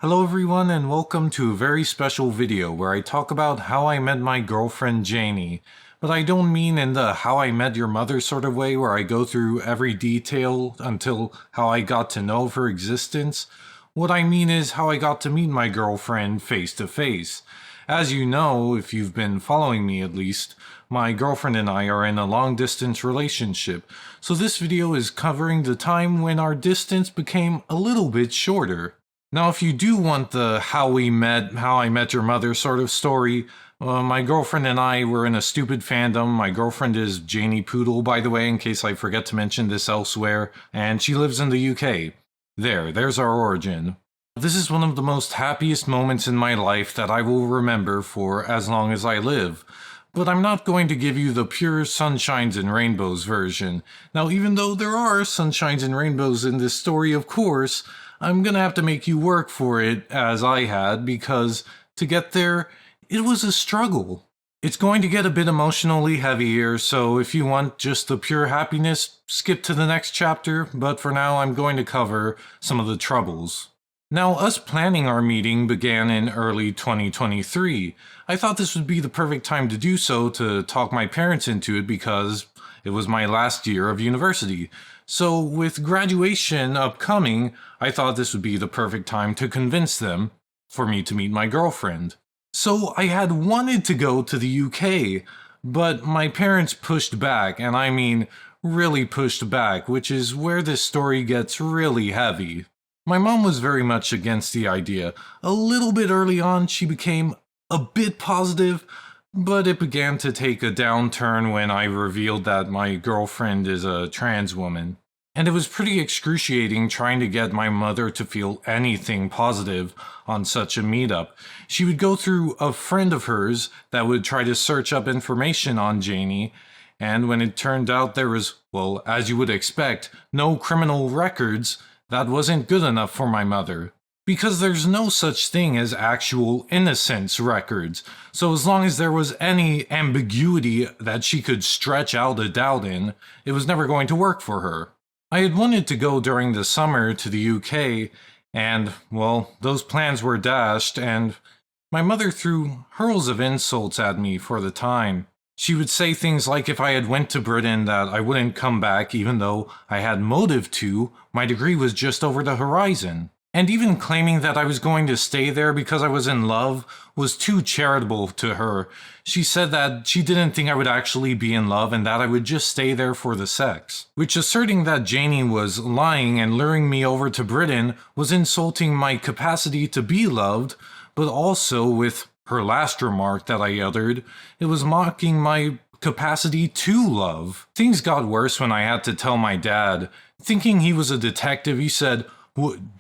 Hello everyone and welcome to a very special video where I talk about how I met my girlfriend Janie. But I don't mean in the how I met your mother sort of way where I go through every detail until how I got to know of her existence. What I mean is how I got to meet my girlfriend face to face. As you know, if you've been following me at least, my girlfriend and I are in a long-distance relationship, so this video is covering the time when our distance became a little bit shorter. Now, if you do want the how I met your mother sort of story, my girlfriend and I were in a stupid fandom. My girlfriend is Janie Poodle, by the way, in case I forget to mention this elsewhere, and she lives in the UK. There's our origin. This is one of the most happiest moments in my life that I will remember for as long as I live. But I'm not going to give you the pure sunshines and rainbows version. Now, even though there are sunshines and rainbows in this story, of course, I'm gonna have to make you work for it, as I had, because to get there, it was a struggle. It's going to get a bit emotionally heavy here, so if you want just the pure happiness, skip to the next chapter, but for now I'm going to cover some of the troubles. Now, us planning our meeting began in early 2023. I thought this would be the perfect time to do so, to talk my parents into it because it was my last year of university. So with graduation upcoming, I thought this would be the perfect time to convince them for me to meet my girlfriend. So I had wanted to go to the UK, but my parents pushed back, and I mean really pushed back, which is where this story gets really heavy. My mom was very much against the idea. A little bit early on, she became a bit positive, but it began to take a downturn when I revealed that my girlfriend is a trans woman. And it was pretty excruciating trying to get my mother to feel anything positive on such a meetup. She would go through a friend of hers that would try to search up information on Janie, and when it turned out there was, well, as you would expect, no criminal records, that wasn't good enough for my mother. Because there's no such thing as actual innocence records, so as long as there was any ambiguity that she could stretch out a doubt in, it was never going to work for her. I had wanted to go during the summer to the UK, and, well, those plans were dashed, and my mother threw hurls of insults at me for the time. She would say things like if I had went to Britain that I wouldn't come back even though I had motive to, my degree was just over the horizon. And even claiming that I was going to stay there because I was in love was too charitable to her. She said that she didn't think I would actually be in love and that I would just stay there for the sex. Which, asserting that Janie was lying and luring me over to Britain, was insulting my capacity to be loved, but also, with her last remark that I uttered, it was mocking my capacity to love. Things got worse when I had to tell my dad. Thinking he was a detective, he said,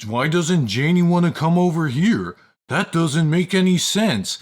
"Why doesn't Janie want to come over here? That doesn't make any sense."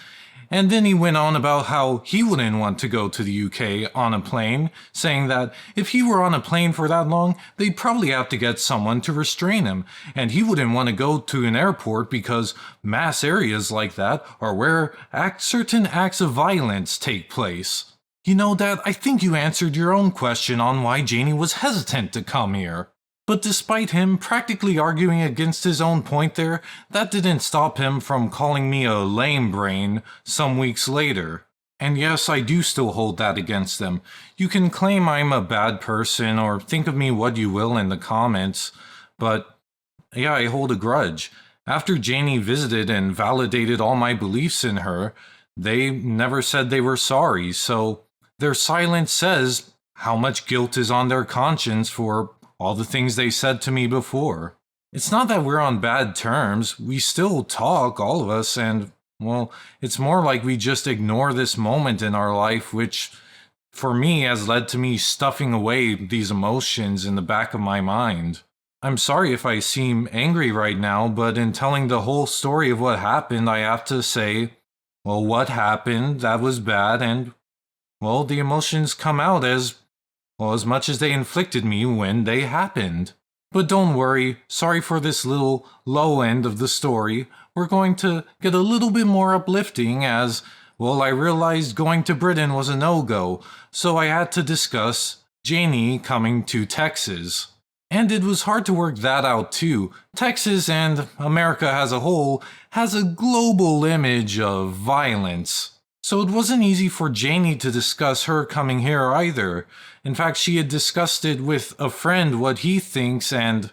And then he went on about how he wouldn't want to go to the UK on a plane, saying that if he were on a plane for that long, they'd probably have to get someone to restrain him, and he wouldn't want to go to an airport because mass areas like that are where certain acts of violence take place. You know, Dad, I think you answered your own question on why Janie was hesitant to come here. But despite him practically arguing against his own point there, that didn't stop him from calling me a lame brain some weeks later. And yes, I do still hold that against them. You can claim I'm a bad person or think of me what you will in the comments, but yeah, I hold a grudge. After Janie visited and validated all my beliefs in her, they never said they were sorry, so their silence says how much guilt is on their conscience for all the things they said to me before. It's not that we're on bad terms, we still talk, all of us, and, well, it's more like we just ignore this moment in our life, which, for me, has led to me stuffing away these emotions in the back of my mind. I'm sorry if I seem angry right now, but in telling the whole story of what happened, I have to say, well, what happened, that was bad, and, well, the emotions come out as much as they inflicted me when they happened. But don't worry, sorry for this little low end of the story. We're going to get a little bit more uplifting as, well, I realized going to Britain was a no-go, so I had to discuss Janie coming to Texas. And it was hard to work that out too. Texas and America as a whole has a global image of violence. So it wasn't easy for Janie to discuss her coming here either. In fact, she had discussed it with a friend what he thinks, and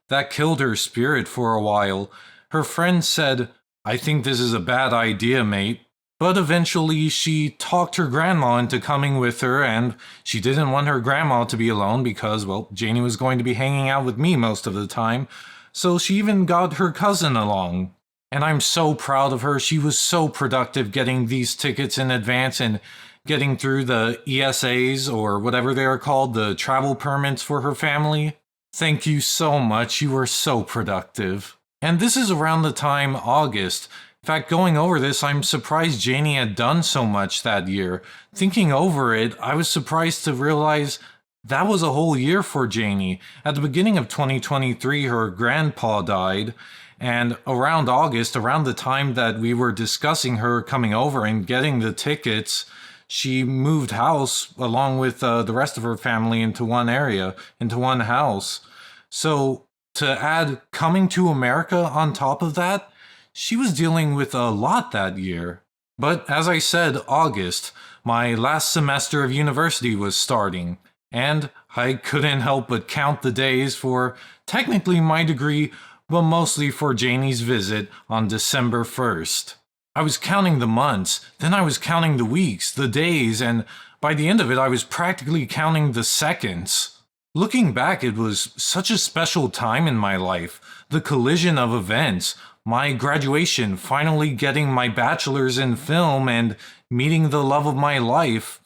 that killed her spirit for a while. Her friend said, "I think this is a bad idea, mate." But eventually she talked her grandma into coming with her, and she didn't want her grandma to be alone because, well, Janie was going to be hanging out with me most of the time. So she even got her cousin along. And I'm so proud of her. She was so productive getting these tickets in advance and getting through the ESAs, or whatever they are called, the travel permits for her family. Thank you so much. You were so productive. And this is around the time August. In fact, going over this, I'm surprised Janie had done so much that year. Thinking over it, I was surprised to realize that was a whole year for Janie. At the beginning of 2023, her grandpa died. And around August, around the time that we were discussing her coming over and getting the tickets, she moved house along with the rest of her family into one area, into one house. So to add coming to America on top of that, she was dealing with a lot that year. But as I said, August, my last semester of university was starting, and I couldn't help but count the days for technically my degree, but mostly for Janie's visit on December 1st. I was counting the months, then I was counting the weeks, the days, and by the end of it I was practically counting the seconds. Looking back, it was such a special time in my life. The collision of events, my graduation, finally getting my bachelor's in film, and meeting the love of my life,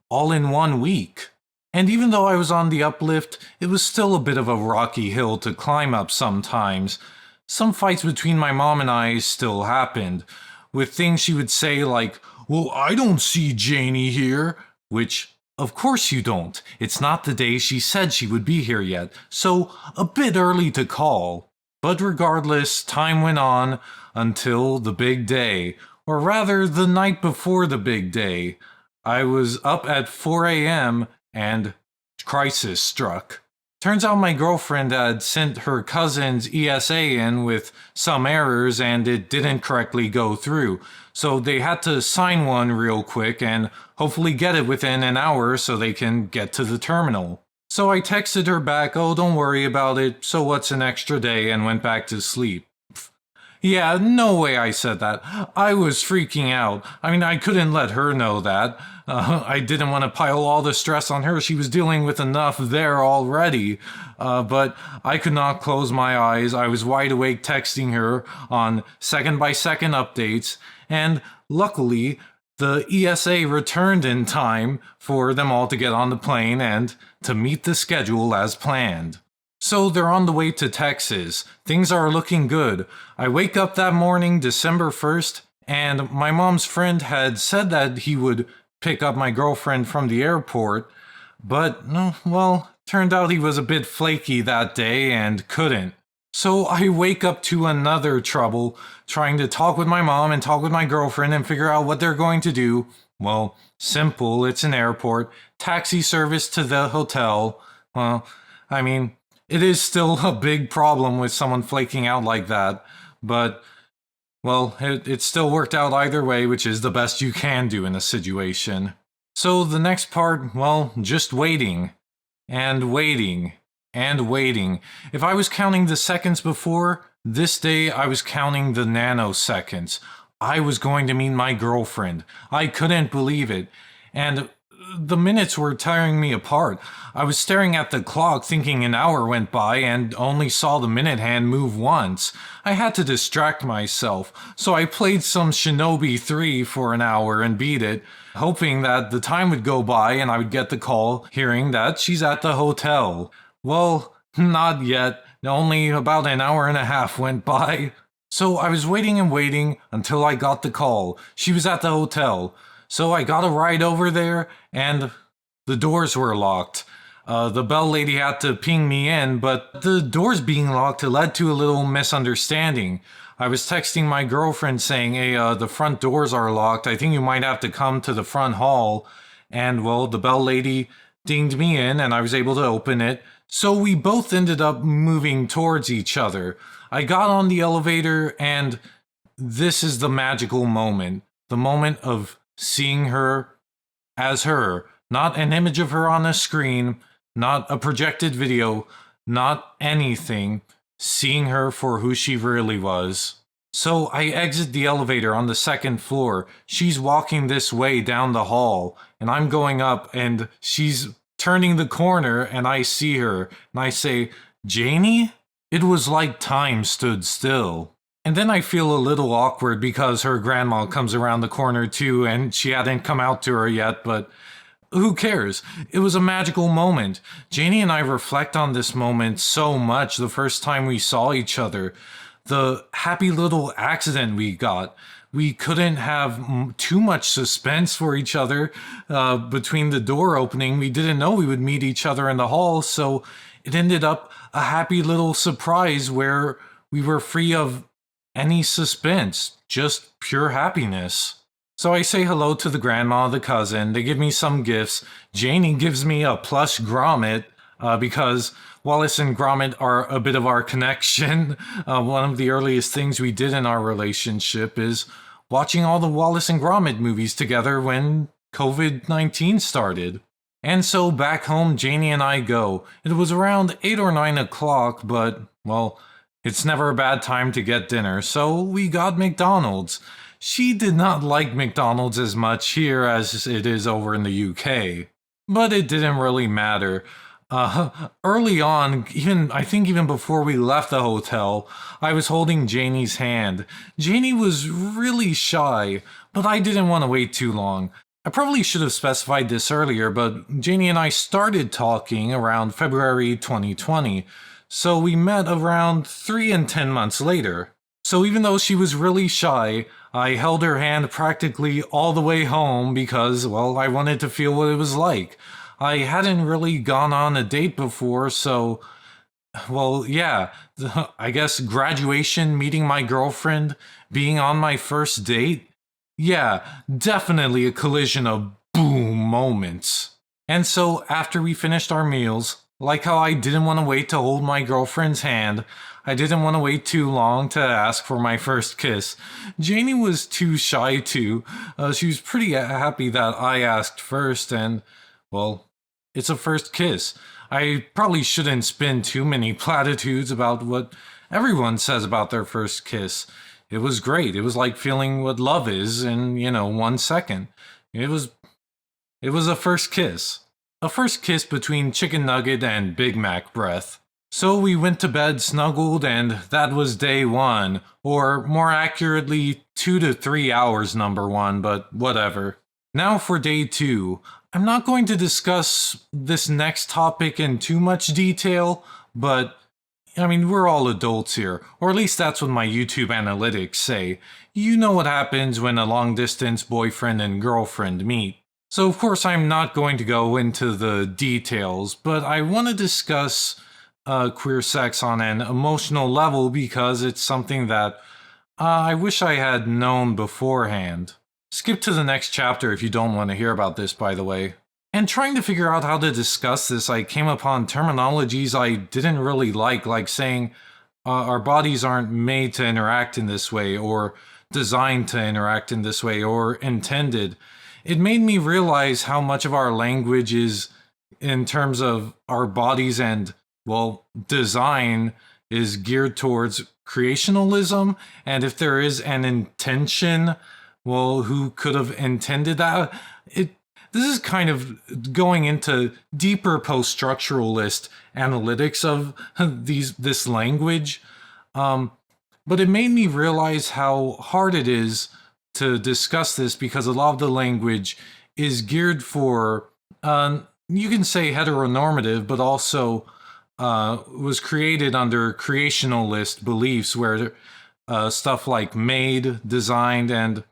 all in 1 week. And even though I was on the uplift, it was still a bit of a rocky hill to climb up sometimes. Some fights between my mom and I still happened, with things she would say like, "Well, I don't see Janie here," which, of course you don't. It's not the day she said she would be here yet, so a bit early to call. But regardless, time went on until the big day, or rather the night before the big day. I was up at 4 a.m. and crisis struck. Turns out my girlfriend had sent her cousin's ESA in with some errors and it didn't correctly go through. So they had to sign one real quick and hopefully get it within an hour so they can get to the terminal. So I texted her back, "Oh, don't worry about it, so what's an extra day," and went back to sleep. Yeah, no way I said that. I was freaking out. I mean, I couldn't let her know that. I didn't want to pile all the stress on her. She was dealing with enough there already. But I could not close my eyes. I was wide awake texting her on second-by-second updates. And luckily, the ESA returned in time for them all to get on the plane and to meet the schedule as planned. So they're on the way to Texas. Things are looking good. I wake up that morning, December 1st, and my mom's friend had said that he would pick up my girlfriend from the airport, but, well, turned out he was a bit flaky that day and couldn't. So I wake up to another trouble, trying to talk with my mom and talk with my girlfriend and figure out what they're going to do. Well, simple, it's an airport, taxi service to the hotel. Well, I mean, it is still a big problem with someone flaking out like that, but, well, it still worked out either way, which is the best you can do in a situation. So the next part, well, just waiting, and waiting, and waiting. If I was counting the seconds before, this day I was counting the nanoseconds. I was going to meet my girlfriend. I couldn't believe it, and the minutes were tearing me apart. I was staring at the clock thinking an hour went by and only saw the minute hand move once. I had to distract myself, so I played some Shinobi 3 for an hour and beat it, hoping that the time would go by and I would get the call hearing that she's at the hotel. Well, not yet. Only about an hour and a half went by. So I was waiting and waiting until I got the call. She was at the hotel. So I got a ride over there, and the doors were locked. The bell lady had to ping me in, but the doors being locked led to a little misunderstanding. I was texting my girlfriend saying, "Hey, the front doors are locked. I think you might have to come to the front hall." And, well, the bell lady dinged me in, and I was able to open it. So we both ended up moving towards each other. I got on the elevator, and this is the magical moment. The moment of seeing her as her. Not an image of her on a screen, not a projected video, not anything. Seeing her for who she really was. So I exit the elevator on the second floor. She's walking this way down the hall, and I'm going up, and she's turning the corner, and I see her, and I say, "Janie?" It was like time stood still. And then I feel a little awkward because her grandma comes around the corner too, and she hadn't come out to her yet, but who cares? It was a magical moment. Janie and I reflect on this moment so much the first time we saw each other. The happy little accident we got. We couldn't have too much suspense for each other between the door opening. We didn't know we would meet each other in the hall, so it ended up a happy little surprise where we were free of any suspense, just pure happiness. So I say hello to the grandma, the cousin. They give me some gifts. Janie gives me a plush grommet because Wallace and Gromit are a bit of our connection. One of the earliest things we did in our relationship is watching all the Wallace and Gromit movies together when COVID-19 started. And so back home, Janie and I go. It was around 8 or 9 o'clock, but, well, it's never a bad time to get dinner, so we got McDonald's. She did not like McDonald's as much here as it is over in the UK. But it didn't really matter. Early on, I think even before we left the hotel, I was holding Janie's hand. Janie was really shy, but I didn't want to wait too long. I probably should have specified this earlier, but Janie and I started talking around February 2020, so we met around 3 and 10 months later. So even though she was really shy, I held her hand practically all the way home because, well, I wanted to feel what it was like. I hadn't really gone on a date before, so, well, yeah, I guess graduation, meeting my girlfriend, being on my first date. Yeah, definitely a collision of boom moments. And so after we finished our meals, like how I didn't want to wait to hold my girlfriend's hand, I didn't want to wait too long to ask for my first kiss. Janie was too shy to. She was pretty happy that I asked first, and, well, it's a first kiss. I probably shouldn't spin too many platitudes about what everyone says about their first kiss. It was great. It was like feeling what love is in, 1 second. It was a first kiss. A first kiss between chicken nugget and Big Mac breath. So we went to bed snuggled, and that was day 1, or more accurately, 2 to 3 hours number 1, but whatever. Now for day 2. I'm not going to discuss this next topic in too much detail, but we're all adults here, or at least that's what my YouTube analytics say. You know what happens when a long-distance boyfriend and girlfriend meet. So of course I'm not going to go into the details, but I want to discuss queer sex on an emotional level because it's something that I wish I had known beforehand. Skip to the next chapter if you don't want to hear about this, by the way. And trying to figure out how to discuss this, I came upon terminologies I didn't really like saying our bodies aren't made to interact in this way, or designed to interact in this way, or intended. It made me realize how much of our language is, in terms of our bodies and, well, design, is geared towards creationalism, and if there is an intention, well, who could have intended that? This is kind of going into deeper post-structuralist analytics of this language, but it made me realize how hard it is to discuss this because a lot of the language is geared for, you can say heteronormative, but also was created under creationalist beliefs where stuff like made, designed, and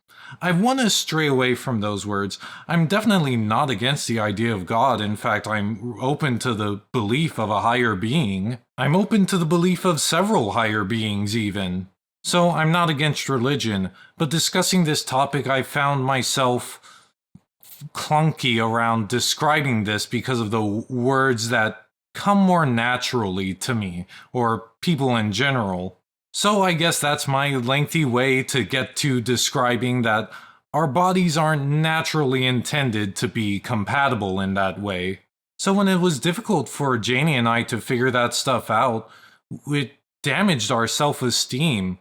I want to stray away from those words. I'm definitely not against the idea of God. In fact, I'm open to the belief of a higher being. I'm open to the belief of several higher beings even. So I'm not against religion, but discussing this topic, I found myself clunky around describing this because of the words that come more naturally to me, or people in general. So I guess that's my lengthy way to get to describing that our bodies aren't naturally intended to be compatible in that way. So when it was difficult for Janie and I to figure that stuff out, it damaged our self-esteem.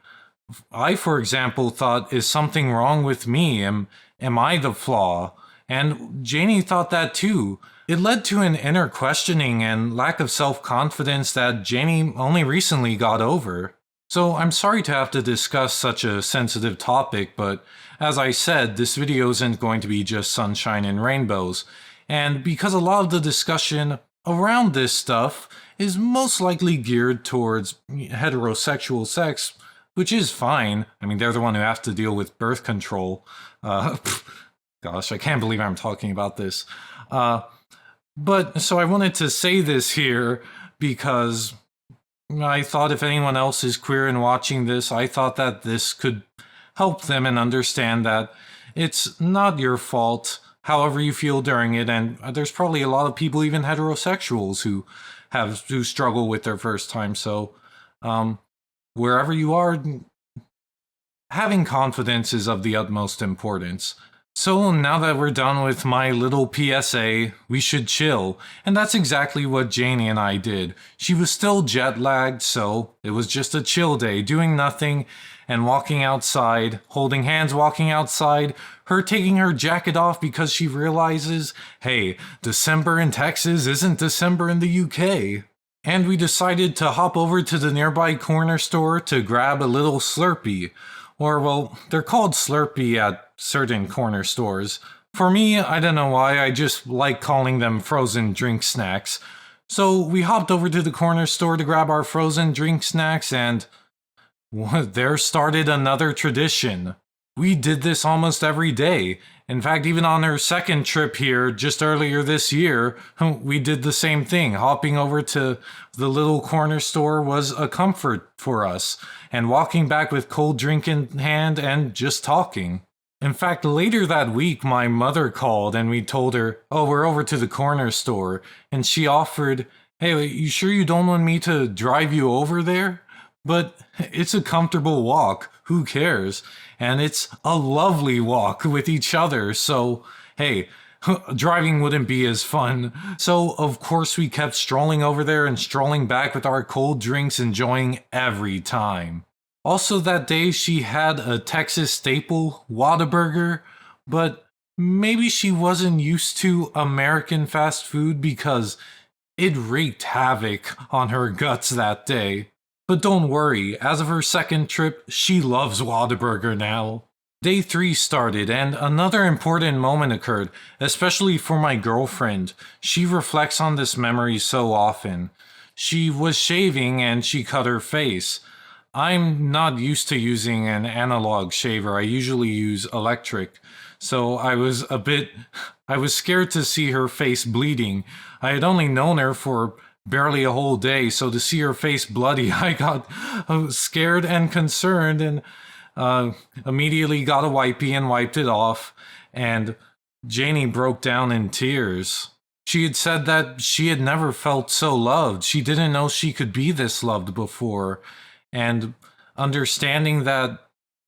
I, for example, thought, is something wrong with me? Am I the flaw? And Janie thought that too. It led to an inner questioning and lack of self-confidence that Janie only recently got over. So I'm sorry to have to discuss such a sensitive topic, but as I said, this video isn't going to be just sunshine and rainbows. And because a lot of the discussion around this stuff is most likely geared towards heterosexual sex, which is fine. I mean, they're the one who have to deal with birth control. Gosh, I can't believe I'm talking about this. But so I wanted to say this here because I thought if anyone else is queer and watching this, I thought that this could help them and understand that it's not your fault, however you feel during it. And there's probably a lot of people, even heterosexuals, who struggle with their first time. So wherever you are, having confidence is of the utmost importance. So now that we're done with my little PSA, we should chill. And that's exactly what Janie and I did. She was still jet lagged, so it was just a chill day, doing nothing and walking outside, holding hands walking outside, her taking her jacket off because she realizes, hey, December in Texas isn't December in the UK. And we decided to hop over to the nearby corner store to grab a little Slurpee. Or, well, they're called Slurpee at certain corner stores. For me, I don't know why, I just like calling them frozen drink snacks. So we hopped over to the corner store to grab our frozen drink snacks, and there started another tradition. We did this almost every day. In fact, even on her second trip here, just earlier this year, we did the same thing. Hopping over to the little corner store was a comfort for us, and walking back with cold drink in hand and just talking. In fact, later that week, my mother called and we told her, oh, we're over to the corner store, and she offered, hey, you sure you don't want me to drive you over there? But it's a comfortable walk, who cares? And it's a lovely walk with each other, so hey, driving wouldn't be as fun. So of course we kept strolling over there and strolling back with our cold drinks, enjoying every time. Also that day she had a Texas staple, Whataburger, but maybe she wasn't used to American fast food because it wreaked havoc on her guts that day. But don't worry, as of her second trip, she loves Whataburger now. Day 3 started, and another important moment occurred, especially for my girlfriend. She reflects on this memory so often. She was shaving and she cut her face. I'm not used to using an analog shaver. I usually use electric. So I was scared to see her face bleeding. I had only known her for barely a whole day, so to see her face bloody, I got scared and concerned, and immediately got a wipey and wiped it off, and Janie broke down in tears. She had said that she had never felt so loved. She didn't know she could be this loved before, and understanding that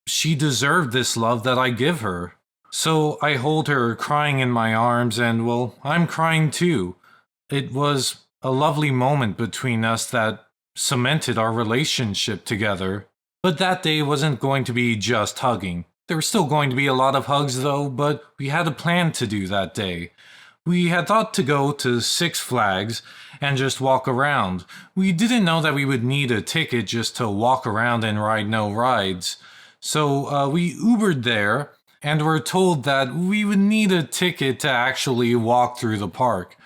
she deserved this love that I give her. So I hold her crying in my arms, and well, I'm crying too. It was a lovely moment between us that cemented our relationship together. But that day wasn't going to be just hugging. There were still going to be a lot of hugs though, but we had a plan to do that day. We had thought to go to Six Flags and just walk around. We didn't know that we would need a ticket just to walk around and ride no rides. So we Ubered there and were told that we would need a ticket to actually walk through the park.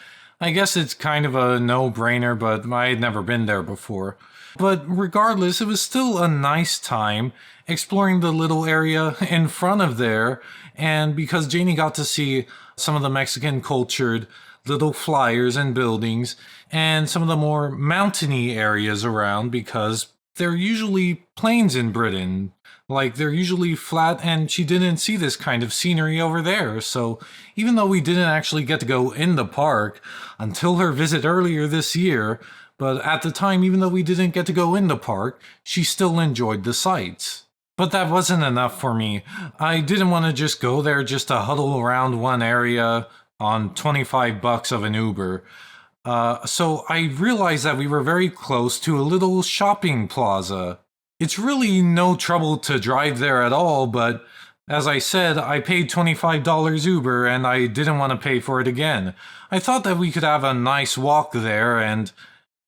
I guess it's kind of a no-brainer, but I had never been there before. But regardless, it was still a nice time exploring the little area in front of there, and because Janie got to see some of the Mexican cultured little flyers and buildings, and some of the more mountainy areas around because they're usually plains in Britain. Like, they're usually flat, and she didn't see this kind of scenery over there. So, even though we didn't actually get to go in the park until her visit earlier this year, but at the time, even though we didn't get to go in the park, she still enjoyed the sights. But that wasn't enough for me. I didn't want to just go there just to huddle around one area on $25 of an Uber. So I realized that we were very close to a little shopping plaza. It's really no trouble to drive there at all, but as I said, I paid $25 Uber and I didn't want to pay for it again. I thought that we could have a nice walk there, and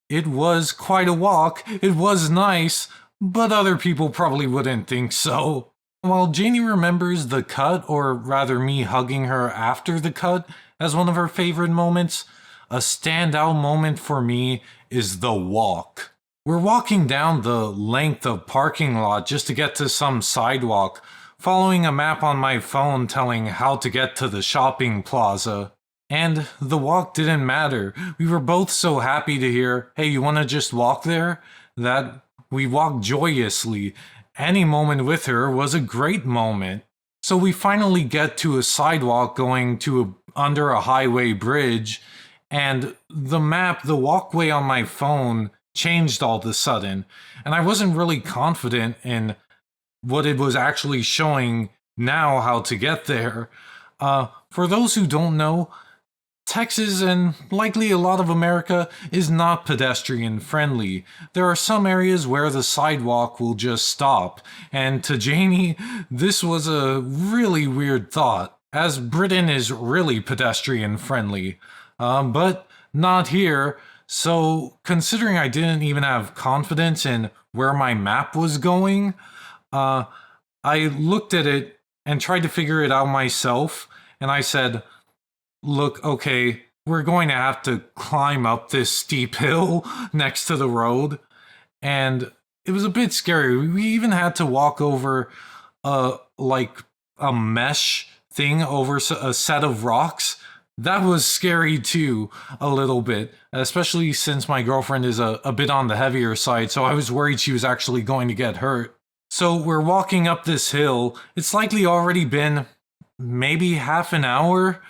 it was quite a walk. It was nice, but other people probably wouldn't think so. While Janie remembers the cut, or rather me hugging her after the cut, as one of her favorite moments, a standout moment for me is the walk. We're walking down the length of parking lot just to get to some sidewalk, following a map on my phone telling how to get to the shopping plaza. And the walk didn't matter. We were both so happy to hear, "Hey, you want to just walk there?" that we walked joyously. Any moment with her was a great moment. So we finally get to a sidewalk going to under a highway bridge, and the walkway on my phone changed all of a sudden, and I wasn't really confident in what it was actually showing now how to get there. For those who don't know, Texas, and likely a lot of America, is not pedestrian friendly. There are some areas where the sidewalk will just stop, and to Janie, this was a really weird thought, as Britain is really pedestrian friendly. But not here. So, considering I didn't even have confidence in where my map was going, I looked at it and tried to figure it out myself, and I said, "Look, okay, we're going to have to climb up this steep hill next to the road." And it was a bit scary. We even had to walk over like a mesh thing over a set of rocks. That was scary too, a little bit, especially since my girlfriend is a bit on the heavier side, so I was worried she was actually going to get hurt. So we're walking up this hill. It's likely already been maybe half an hour,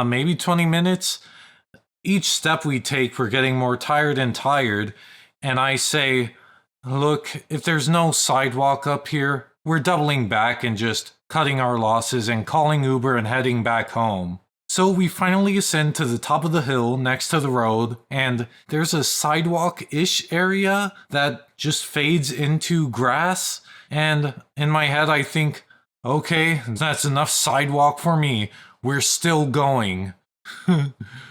maybe 20 minutes. Each step we take, we're getting more tired and tired, and I say, "Look, if there's no sidewalk up here, we're doubling back and just cutting our losses and calling Uber and heading back home." So we finally ascend to the top of the hill next to the road, and there's a sidewalk-ish area that just fades into grass, and in my head I think, okay, that's enough sidewalk for me. We're still going.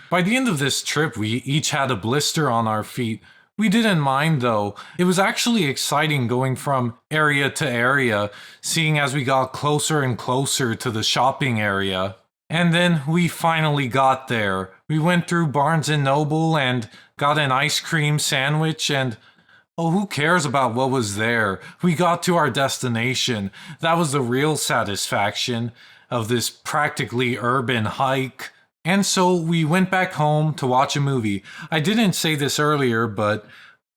By the end of this trip, we each had a blister on our feet. We didn't mind though. It was actually exciting going from area to area, seeing as we got closer and closer to the shopping area. And then we finally got there. We went through Barnes & Noble and got an ice cream sandwich, and oh, who cares about what was there? We got to our destination. That was the real satisfaction of this practically urban hike. And so we went back home to watch a movie. I didn't say this earlier, but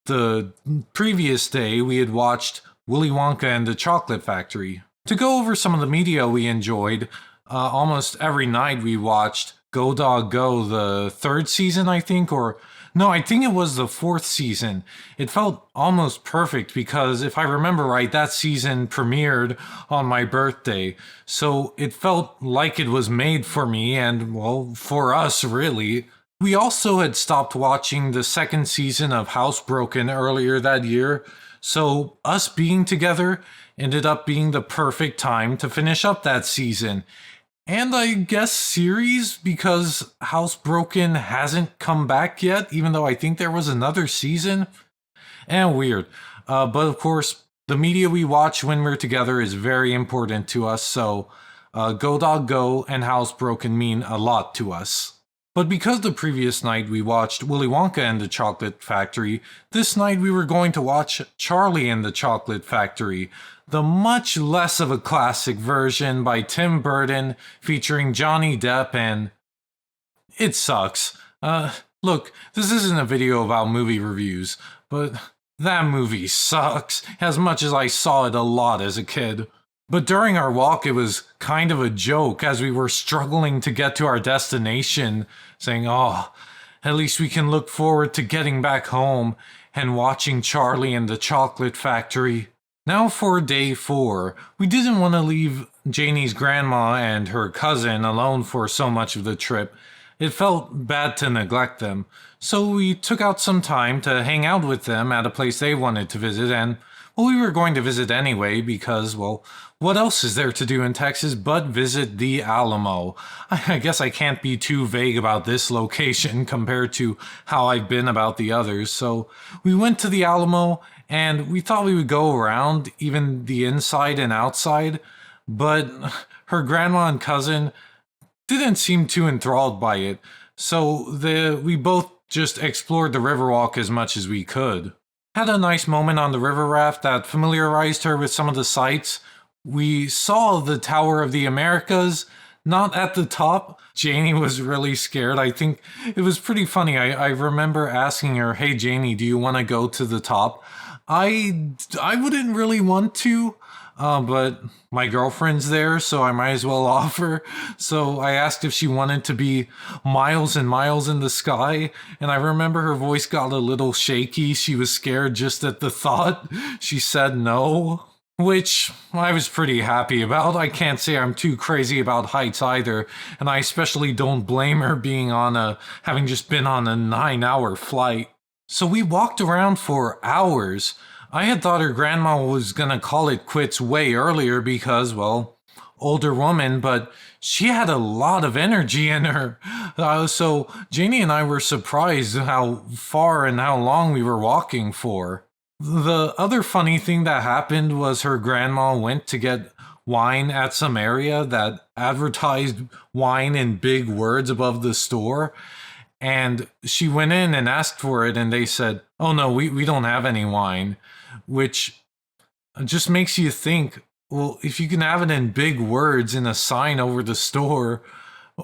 the previous day we had watched Willy Wonka and the Chocolate Factory. To go over some of the media we enjoyed, almost every night we watched Go Dog Go, the third season, I think, or no, I think it was the fourth season. It felt almost perfect because if I remember right, that season premiered on my birthday. So it felt like it was made for me and, well, for us, really. We also had stopped watching the second season of Housebroken earlier that year. So us being together ended up being the perfect time to finish up that season. And I guess series, because Housebroken hasn't come back yet, even though I think there was another season. And weird. But of course, the media we watch when we're together is very important to us, so Go Dog Go and Housebroken mean a lot to us. But because the previous night we watched Willy Wonka and the Chocolate Factory, this night we were going to watch Charlie and the Chocolate Factory, the much less of a classic version by Tim Burton featuring Johnny Depp, and it sucks. Look, this isn't a video about movie reviews, but That movie sucks, as much as I saw it a lot as a kid. But during our walk, it was kind of a joke as we were struggling to get to our destination, saying, oh, at least we can look forward to getting back home and watching Charlie and the Chocolate Factory. Now for day 4, we didn't want to leave Janie's grandma and her cousin alone for so much of the trip. It felt bad to neglect them, so we took out some time to hang out with them at a place they wanted to visit, and well, we were going to visit anyway because, well, what else is there to do in Texas but visit the Alamo? I guess I can't be too vague about this location compared to how I've been about the others, so we went to the Alamo and we thought we would go around even the inside and outside, but her grandma and cousin didn't seem too enthralled by it, so we both just explored the Riverwalk as much as we could. Had a nice moment on the river raft that familiarized her with some of the sights. We saw the Tower of the Americas, not at the top. Janie was really scared. I think it was pretty funny. I remember asking her, hey Janie, do you want to go to the top? I wouldn't really want to, but my girlfriend's there, so I might as well offer. So I asked if she wanted to be miles and miles in the sky, and I remember her voice got a little shaky. She was scared just at the thought. She said no, which I was pretty happy about. I can't say I'm too crazy about heights either, and I especially don't blame her being having just been on a 9-hour flight. So we walked around for hours. I had thought her grandma was gonna call it quits way earlier because, well, older woman, but she had a lot of energy in her. So Janie and I were surprised how far and how long we were walking for. The other funny thing that happened was her grandma went to get wine at some area that advertised wine in big words above the store. And she went in and asked for it, and they said, oh no, we don't have any wine, which just makes you think, well, if you can have it in big words in a sign over the store,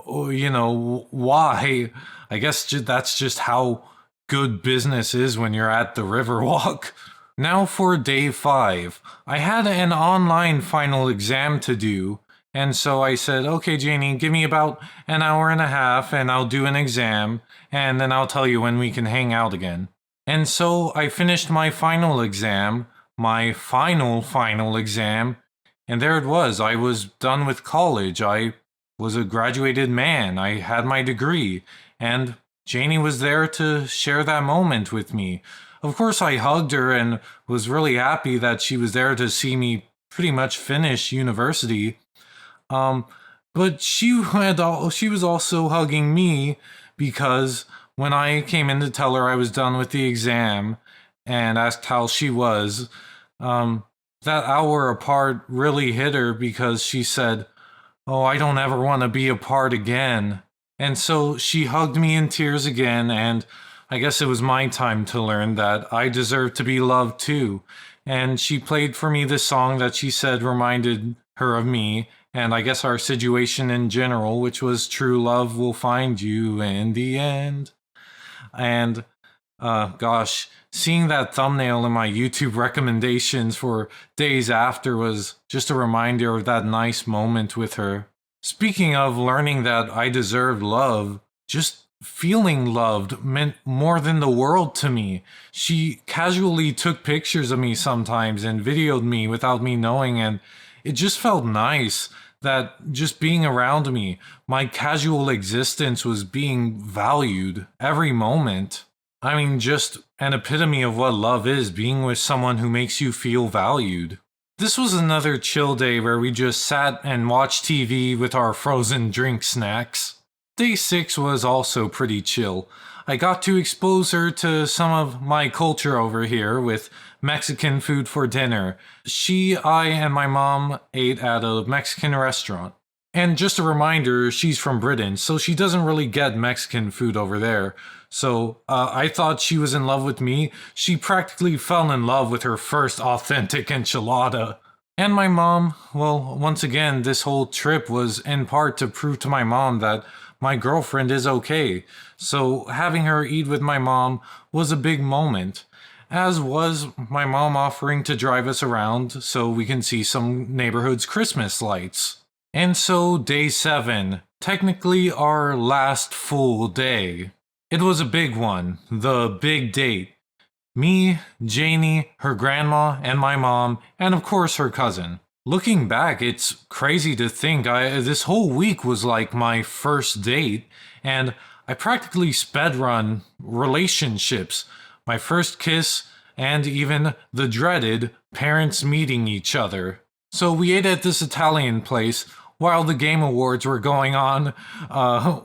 you know, why? I guess that's just how good business is when you're at the Riverwalk. Now for day 5. I had an online final exam to do, and so I said, okay, Janie, give me about an hour and a half and I'll do an exam, and then I'll tell you when we can hang out again. And so I finished my final exam, my final exam, and there it was. I was done with college. I was a graduated man. I had my degree, and Janie was there to share that moment with me. Of course, I hugged her and was really happy that she was there to see me pretty much finish university. But she was also hugging me because when I came in to tell her I was done with the exam and asked how she was, that hour apart really hit her because she said, oh, I don't ever want to be apart again. And so she hugged me in tears again, and I guess it was my time to learn that I deserve to be loved too. And she played for me this song that she said reminded her of me, and I guess our situation in general, which was true love will find you in the end. And gosh, seeing that thumbnail in my YouTube recommendations for days after was just a reminder of that nice moment with her. Speaking of learning that I deserved love, just feeling loved meant more than the world to me. She casually took pictures of me sometimes and videoed me without me knowing, and it just felt nice that just being around me, my casual existence was being valued every moment. I mean, just an epitome of what love is, being with someone who makes you feel valued. This was another chill day where we just sat and watched TV with our frozen drink snacks. Day 6 was also pretty chill. I got to expose her to some of my culture over here with Mexican food for dinner. I, and my mom ate at a Mexican restaurant. And just a reminder, she's from Britain, so she doesn't really get Mexican food over there. So I thought she was in love with me. She practically fell in love with her first authentic enchilada. And my mom, well, once again, this whole trip was in part to prove to my mom that my girlfriend is okay. So having her eat with my mom was a big moment. as was my mom offering to drive us around so we can see some neighborhood's Christmas lights. And so day 7, technically our last full day. It was a big one, the big date. Me, Janie, her grandma, and my mom, and of course her cousin. Looking back, it's crazy to think this whole week was like my first date, and I practically sped run relationships, my first kiss, and even the dreaded parents meeting each other. So we ate at this Italian place while the game awards were going on.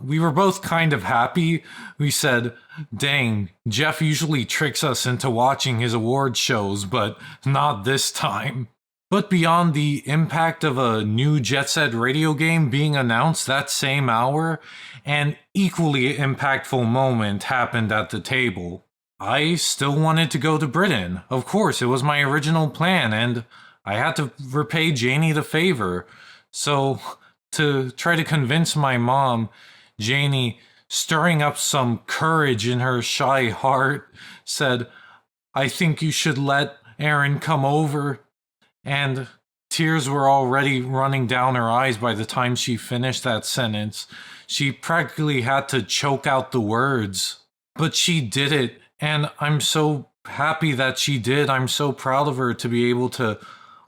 We were both kind of happy. We said, dang, Jeff usually tricks us into watching his award shows, but not this time. But beyond the impact of a new Jet Set radio game being announced that same hour, an equally impactful moment happened at the table. I still wanted to go to Britain. Of course, it was my original plan, and I had to repay Janie the favor. So, to try to convince my mom, Janie, stirring up some courage in her shy heart, said, I think you should let Aaron come over. And tears were already running down her eyes by the time she finished that sentence. She practically had to choke out the words. But she did it, and I'm so happy that she did. I'm so proud of her to be able to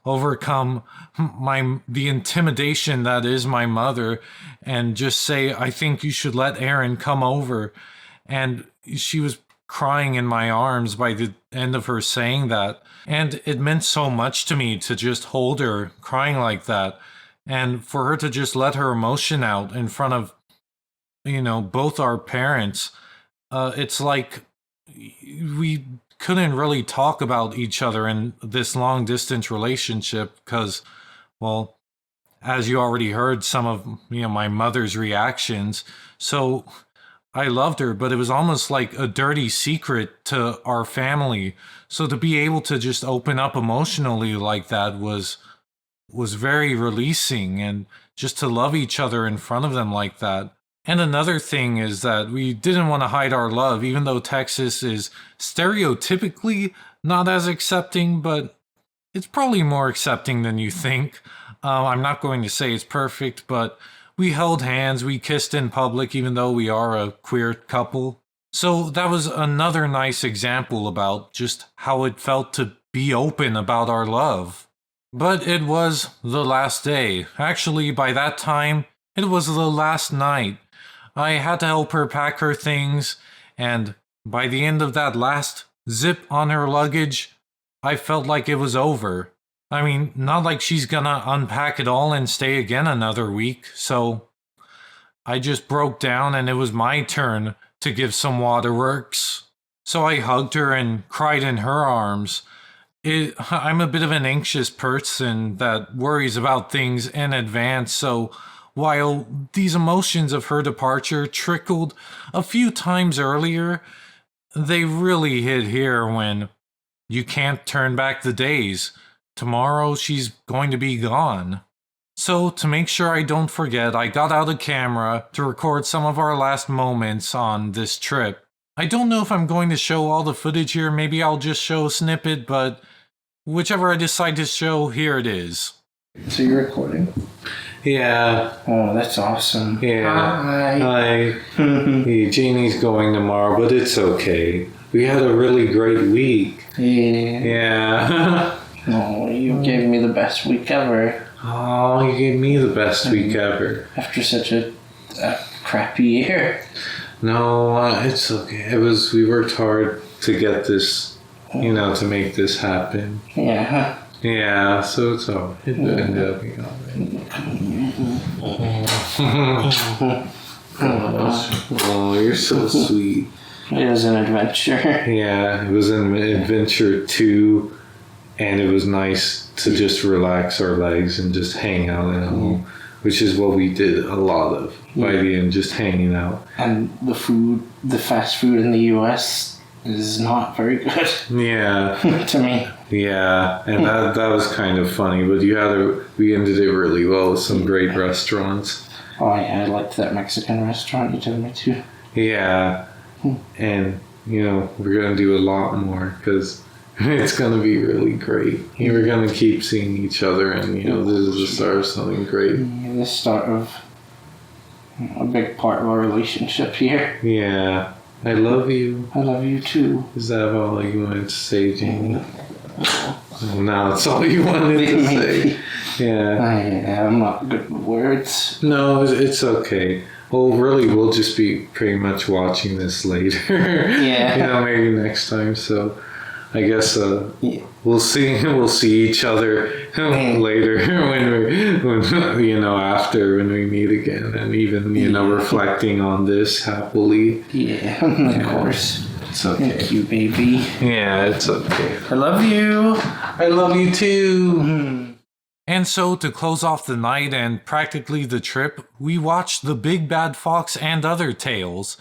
overcome the intimidation that is my mother and just say, I think you should let Aaron come over. And she was crying in my arms by the end of her saying that. And it meant so much to me to just hold her crying like that. And for her to just let her emotion out in front of, both our parents. It's like we couldn't really talk about each other in this long distance relationship because, well, as you already heard some of my mother's reactions. So I loved her, but it was almost like a dirty secret to our family. So to be able to just open up emotionally like that was very releasing, and just to love each other in front of them like that. And another thing is that we didn't want to hide our love, even though Texas is stereotypically not as accepting, but it's probably more accepting than you think. I'm not going to say it's perfect, but we held hands, we kissed in public, even though we are a queer couple. So that was another nice example about just how it felt to be open about our love. But it was the last day. Actually, by that time, it was the last night. I had to help her pack her things, and by the end of that last zip on her luggage, I felt like it was over. I mean, not like she's gonna unpack it all and stay again another week, so I just broke down and it was my turn to give some waterworks. So I hugged her and cried in her arms. I'm a bit of an anxious person that worries about things in advance, so while these emotions of her departure trickled a few times earlier, they really hit here when you can't turn back the days. Tomorrow she's going to be gone. So to make sure I don't forget, I got out a camera to record some of our last moments on this trip. I don't know if I'm going to show all the footage here, maybe I'll just show a snippet, but whichever I decide to show, here it is. So you're recording? Yeah. Oh, that's awesome. Yeah. Hi. Hey, Janie's going tomorrow, but it's okay. We had a really great week. Yeah. Yeah. Oh, you gave me the best week ever. Oh, you gave me the best week ever. After such a crappy year. No, it's okay. We worked hard to get this, to make this happen. Yeah. Yeah, so it's all right. It ended up being all right. Oh, you're so sweet. It was an adventure. Yeah, it was an adventure too, and it was nice to just relax our legs and just hang out at home, which is what we did a lot of by the end, just hanging out. And the fast food in the U.S. is not very good. Yeah. To me. Yeah, and that was kind of funny, but we ended it really well with some great restaurants. Oh yeah, I liked that Mexican restaurant you took me to. Yeah, and we're gonna do a lot more because It's going to be really great. We're going to keep seeing each other, and, this is the start of something great. The start of a big part of our relationship here. Yeah. I love you. I love you too. Is that all you wanted to say, Jamie? Oh, now it's all you wanted to say. Yeah. I'm not good with words. No, it's okay. Well, really, we'll just be pretty much watching this later. Yeah. Maybe next time. So, I guess we'll see each other later when after when we meet again, and even reflecting on this happily. Yeah, of course. It's okay. Thank you, baby. Yeah, it's okay. I love you. I love you too. And so, to close off the night and practically the trip, we watched The Big Bad Fox and Other Tales.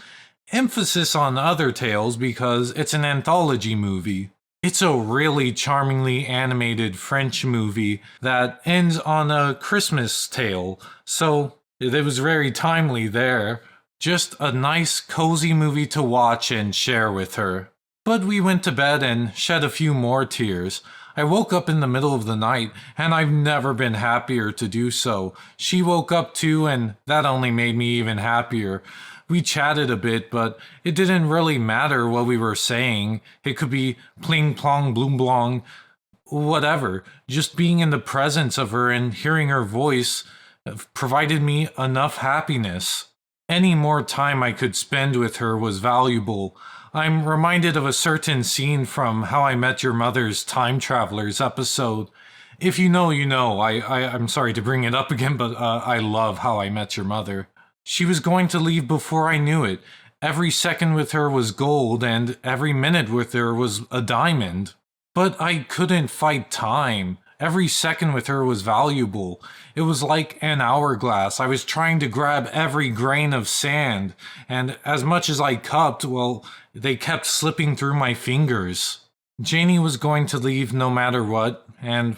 Emphasis on Other Tales because it's an anthology movie. It's a really charmingly animated French movie that ends on a Christmas tale, so it was very timely there. Just a nice, cozy movie to watch and share with her. But we went to bed and shed a few more tears. I woke up in the middle of the night, and I've never been happier to do so. She woke up too, and that only made me even happier. We chatted a bit, but it didn't really matter what we were saying. It could be pling plong bloom blong, whatever. Just being in the presence of her and hearing her voice provided me enough happiness. Any more time I could spend with her was valuable. I'm reminded of a certain scene from How I Met Your Mother's Time Travelers episode. If you know, you know. I'm sorry to bring it up again, but I love How I Met Your Mother. She was going to leave before I knew it. Every second with her was gold, and every minute with her was a diamond. But I couldn't fight time. Every second with her was valuable. It was like an hourglass. I was trying to grab every grain of sand, and as much as I cupped, well, they kept slipping through my fingers. Janie was going to leave no matter what, and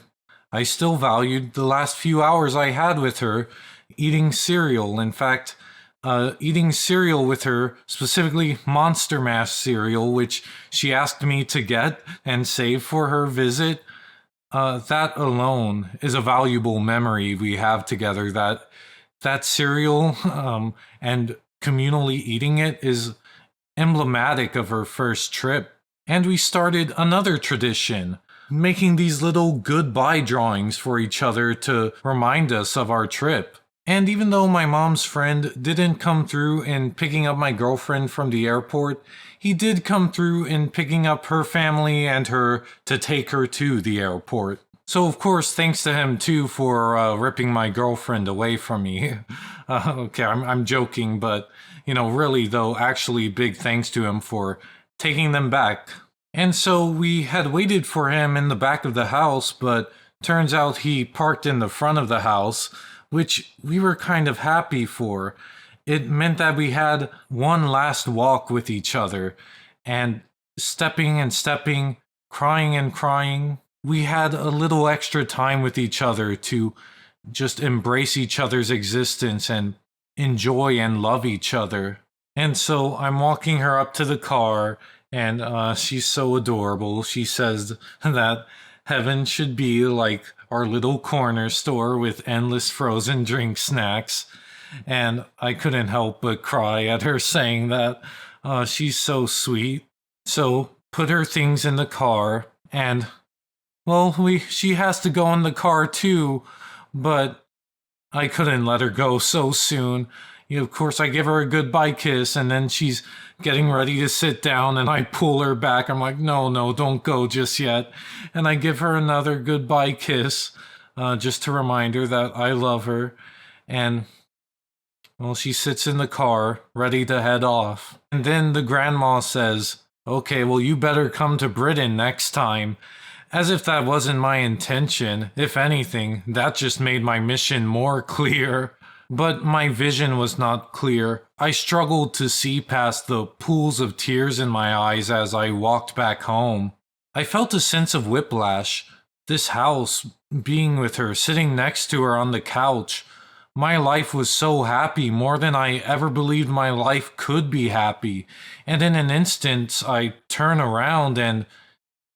I still valued the last few hours I had with her, eating cereal. In fact, eating cereal with her, specifically Monster Mash cereal, which she asked me to get and save for her visit. That alone is a valuable memory we have together. That cereal and communally eating it is emblematic of her first trip. And we started another tradition, making these little goodbye drawings for each other to remind us of our trip. And even though my mom's friend didn't come through in picking up my girlfriend from the airport, he did come through in picking up her family and her to take her to the airport. So of course, thanks to him too for ripping my girlfriend away from me. Okay, I'm joking, but really though, actually big thanks to him for taking them back. And so we had waited for him in the back of the house, but turns out he parked in the front of the house, which we were kind of happy for. It meant that we had one last walk with each other, and stepping and stepping, crying and crying. We had a little extra time with each other to just embrace each other's existence and enjoy and love each other. And so I'm walking her up to the car, and she's so adorable. She says that heaven should be like our little corner store with endless frozen drink snacks. And I couldn't help but cry at her saying that. She's so sweet. So put her things in the car, and well, she has to go in the car too, but I couldn't let her go so soon. Of course, I give her a goodbye kiss, and then she's getting ready to sit down, and I pull her back. I'm like, no, don't go just yet. And I give her another goodbye kiss, just to remind her that I love her. And, well, she sits in the car, ready to head off. And then the grandma says, okay, well, you better come to Britain next time. As if that wasn't my intention. If anything, that just made my mission more clear. But my vision was not clear. I struggled to see past the pools of tears in my eyes as I walked back home. I felt a sense of whiplash. This house, being with her, sitting next to her on the couch. My life was so happy, more than I ever believed my life could be happy. And in an instant, I turn around and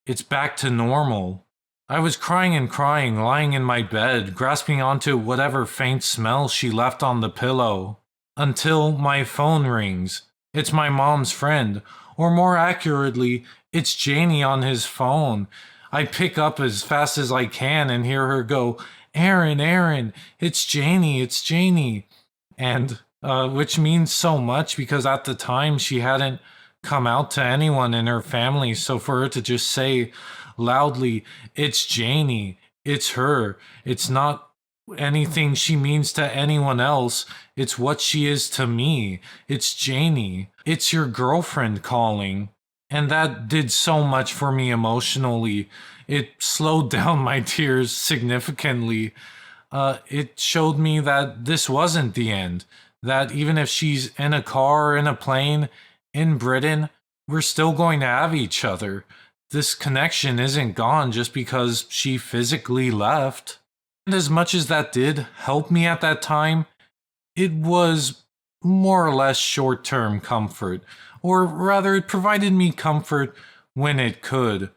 It's back to normal. I was crying and crying, lying in my bed, grasping onto whatever faint smell she left on the pillow. Until my phone rings. It's my mom's friend, or more accurately, it's Janie on his phone. I pick up as fast as I can and hear her go, Aaron, Aaron, it's Janie. And which means so much because at the time she hadn't come out to anyone in her family. So for her to just say loudly, it's Janie, it's her, it's not anything she means to anyone else, it's what she is to me. It's Janie. It's your girlfriend calling. And that did so much for me emotionally. It slowed down my tears significantly. It showed me that this wasn't the end. That even if she's in a car or in a plane in Britain, we're still going to have each other. This connection isn't gone just because she physically left. And as much as that did help me at that time, it was more or less short-term comfort. Or rather, it provided me comfort when it could.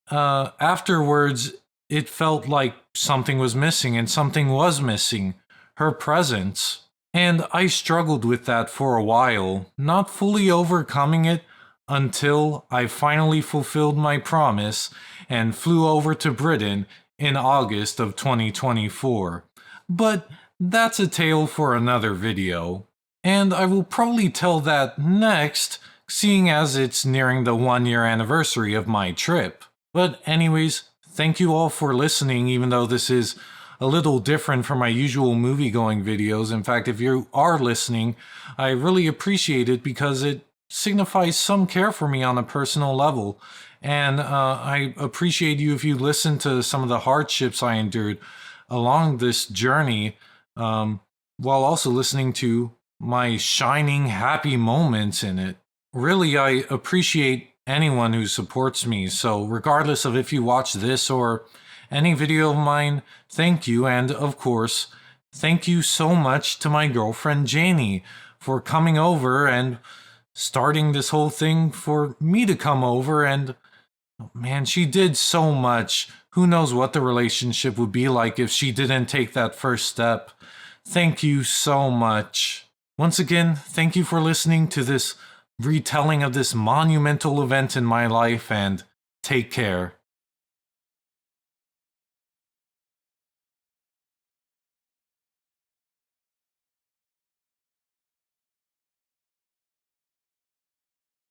Afterwards, it felt like something was missing, and something was missing. Her presence. And I struggled with that for a while, not fully overcoming it until I finally fulfilled my promise and flew over to Britain in August of 2024. But that's a tale for another video. And I will probably tell that next, seeing as it's nearing the 1-year anniversary of my trip. But anyways, thank you all for listening, even though this is a little different from my usual movie-going videos. In fact, if you are listening, I really appreciate it because it signifies some care for me on a personal level. And I appreciate you if you listen to some of the hardships I endured along this journey, while also listening to my shining, happy moments in it. Really, I appreciate anyone who supports me. So regardless of if you watch this or any video of mine, thank you. And of course, thank you so much to my girlfriend Janie for coming over and starting this whole thing for me to come over. And man, she did so much. Who knows what the relationship would be like if she didn't take that first step. Thank you so much. Once again, thank you for listening to this retelling of this monumental event in my life, and take care.